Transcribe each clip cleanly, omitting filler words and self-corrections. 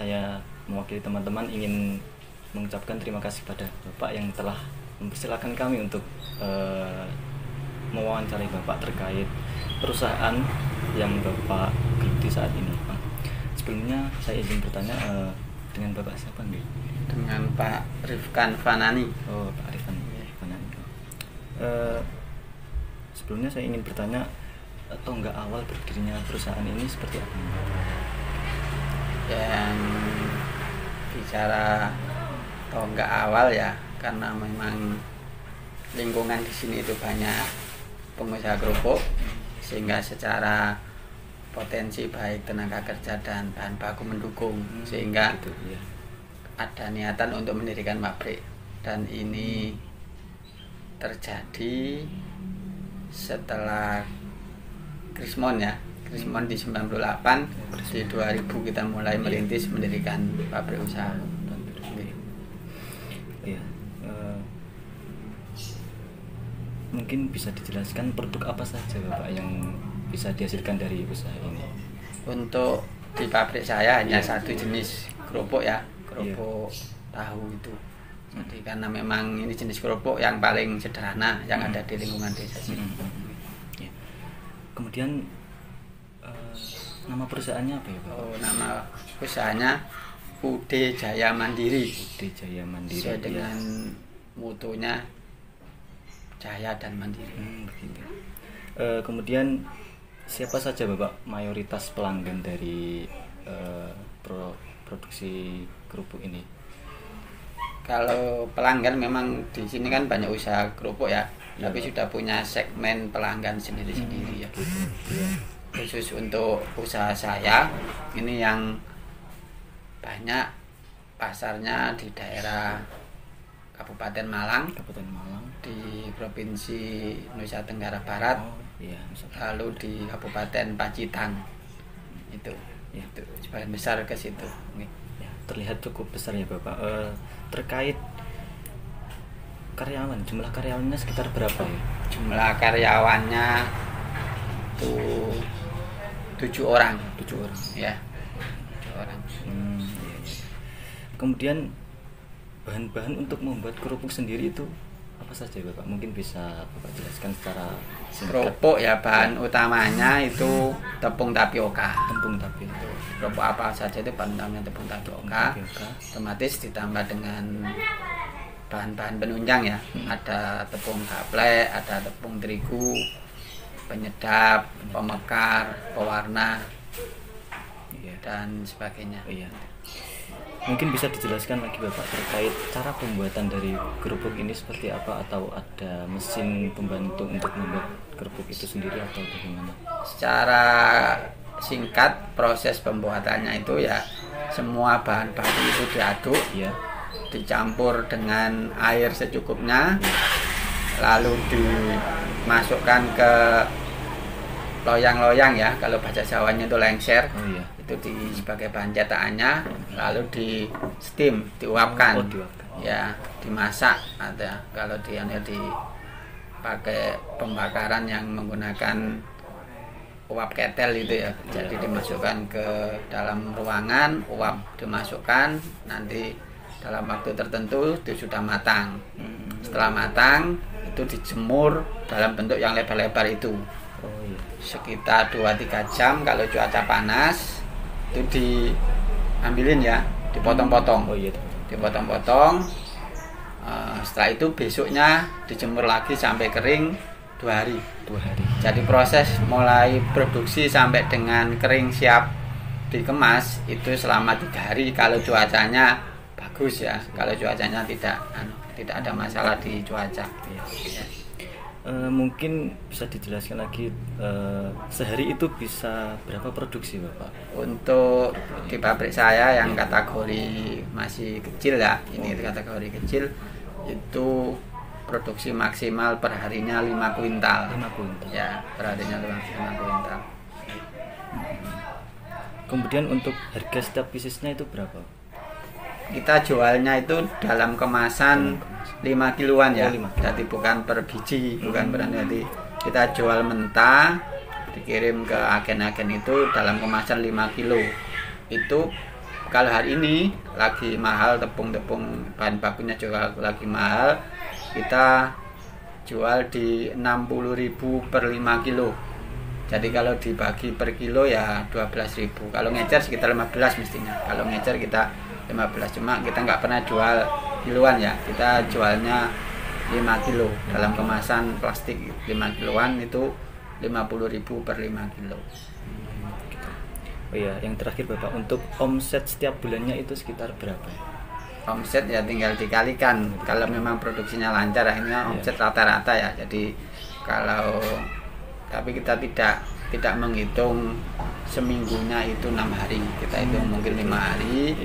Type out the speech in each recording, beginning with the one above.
saya mewakili teman-teman ingin mengucapkan terima kasih pada Bapak yang telah mempersilahkan kami untuk mewawancarai Bapak terkait perusahaan yang Bapak geluti saat ini. Sebelumnya saya izin bertanya, dengan Bapak siapa nih? Dengan Pak Rifkan Fanani. Oh, Pak Rifkan Fanani. Sebelumnya saya ingin bertanya, tonggak awal berdirinya perusahaan ini seperti apa? Yang bicara tonggak awal ya, karena memang lingkungan di sini itu banyak pengusaha kerupuk, sehingga secara potensi baik tenaga kerja dan bahan baku mendukung, sehingga gitu, ya. Ada niatan untuk mendirikan pabrik, dan ini terjadi setelah Krismon ya. Krismon di 98, di 2000 kita mulai merintis mendirikan pabrik usaha. Ya, mungkin bisa dijelaskan produk apa saja Bapak yang bisa dihasilkan dari usaha ini? Untuk di pabrik saya hanya satu jenis kerupuk ya, kerupuk tahu itu. Jadi karena memang ini jenis kerupuk yang paling sederhana yang ada di lingkungan desa sini. Ya. Kemudian nama perusahaannya apa ya Pak? Oh, nama usahanya UD Jaya Mandiri. UD Jaya Mandiri. Sesuai dengan mutunya Jaya dan Mandiri. Begitu. Kemudian siapa saja Bapak mayoritas pelanggan dari produksi kerupuk ini? Kalau pelanggan memang di sini kan banyak usaha kerupuk ya, tapi sudah punya segmen pelanggan sendiri-sendiri ya. Khusus untuk usaha saya ini yang banyak pasarnya di daerah Kabupaten Malang, di Provinsi Nusa Tenggara Barat, lalu di Kabupaten Pacitan itu sebagian besar ke situ. Ya, terlihat cukup besar ya Bapak. Terkait karyawan, jumlah karyawannya sekitar berapa ya? Jumlah karyawannya itu 7 orang. 7 orang ya, 7 orang. Kemudian bahan-bahan untuk membuat kerupuk sendiri itu apa saja Bapak? Mungkin bisa Bapak jelaskan secara singkat. Kerupuk ya, bahan utamanya itu tepung tapioka. Tepung tapioka. Kerupuk apa saja itu bahan utamanya tepung tapioka. Otomatis ditambah dengan bahan-bahan penunjang ya. Ada tepung gaplek, ada tepung terigu, penyedap, pemekar, pewarna, dan sebagainya. Mungkin bisa dijelaskan lagi Bapak terkait cara pembuatan dari kerupuk ini seperti apa, atau ada mesin pembantu untuk membuat kerupuk itu sendiri atau bagaimana? Secara singkat, proses pembuatannya itu ya semua bahan baku itu diaduk, dicampur dengan air secukupnya, lalu dimasukkan ke loyang-loyang ya, kalau bahasa Jawanya itu lengser. Itu sebagai bahan cetakannya, lalu di steam, diuapkan. Ya, dimasak. Ada kalau dipakai pembakaran yang menggunakan uap ketel itu ya. Jadi dimasukkan ke dalam ruangan, uap dimasukkan, nanti dalam waktu tertentu itu sudah matang. Setelah matang itu dijemur dalam bentuk yang lebar-lebar itu. Sekitar 2-3 jam. Kalau cuaca panas itu diambilin ya, dipotong-potong. Dipotong-potong. Setelah itu besoknya dijemur lagi sampai kering 2 hari. Jadi proses mulai produksi sampai dengan kering siap dikemas itu selama 3 hari kalau cuacanya bagus ya. Kalau cuacanya tidak ada masalah di cuaca. Mungkin bisa dijelaskan lagi, sehari itu bisa berapa produksi Bapak? Untuk di pabrik saya yang kategori masih kecil ya, ini kategori kecil, itu produksi maksimal perharinya 5 kuintal. 5 kuintal. Ya, perharinya 5 kuintal. Kemudian untuk harga setiap piecesnya itu berapa? Kita jualnya itu dalam kemasan 5 kiloan ya. Jadi bukan per biji, bukan per, jadi kita jual mentah, dikirim ke agen-agen itu dalam kemasan 5 kilo. Itu kalau hari ini lagi mahal, tepung bahan bakunya juga lagi mahal, kita jual di 60.000 per 5 kilo. Jadi kalau dibagi per kilo ya 12.000. Kalau ngecer sekitar 15 mestinya. Kalau ngecer kita 15, cuma kita nggak pernah jual kiloan ya. Kita jualnya 5 kilo dalam kemasan plastik 5 kiloan itu 50.000 per 5 kilo. Oh iya, yang terakhir Bapak, untuk omset setiap bulannya itu sekitar berapa? Omset ya tinggal dikalikan. Kalau memang produksinya lancar, akhirnya omset rata-rata ya. Jadi kalau tapi kita tidak menghitung seminggunya itu 6 hari, kita hitung mungkin 5 hari.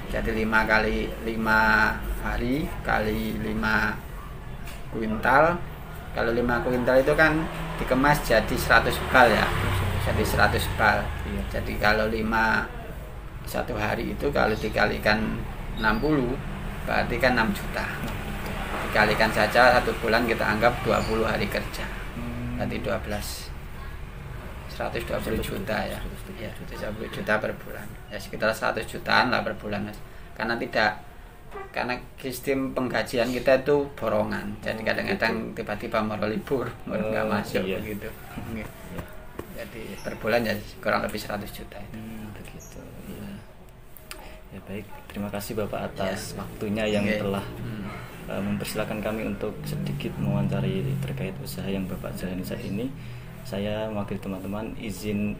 Jadi 5 kali 5 hari kali 5 kuintal. Kalau 5 kuintal itu kan dikemas jadi 100 bal ya. Jadi 100 bal. Jadi kalau 5 satu hari itu kalau dikalikan 60 berarti kan 6 juta. Dikalikan saja 1 bulan, kita anggap 20 hari kerja. Berarti 120 juta ya. Ya, 120 juta per bulan. Ya sekitar 100 jutaan lah per bulan, Mas. Karena sistem penggajian kita itu borongan. Jadi kadang-kadang tiba-tiba mau libur, nggak masuk begitu. Jadi per bulan ya kurang lebih 100 juta itu. Begitu. Ya baik, terima kasih Bapak atas waktunya yang telah mempersilahkan kami untuk sedikit mewawancari terkait usaha yang Bapak jalani saat ini. Saya mewakili teman-teman izin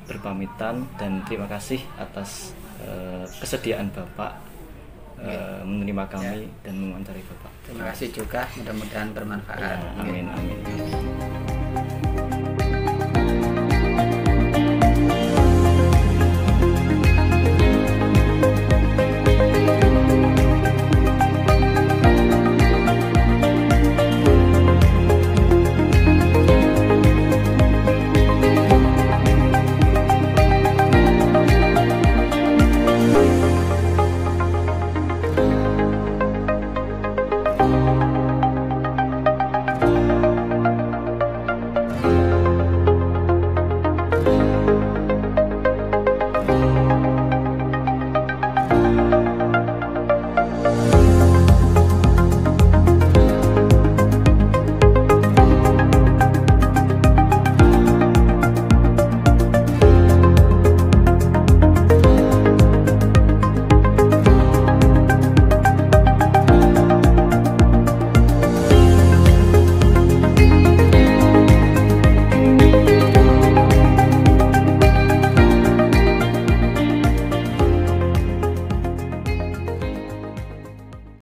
berpamitan dan terima kasih atas kesediaan Bapak menerima kami dan mewawancari Bapak. Terima kasih juga, mudah-mudahan bermanfaat. Amin.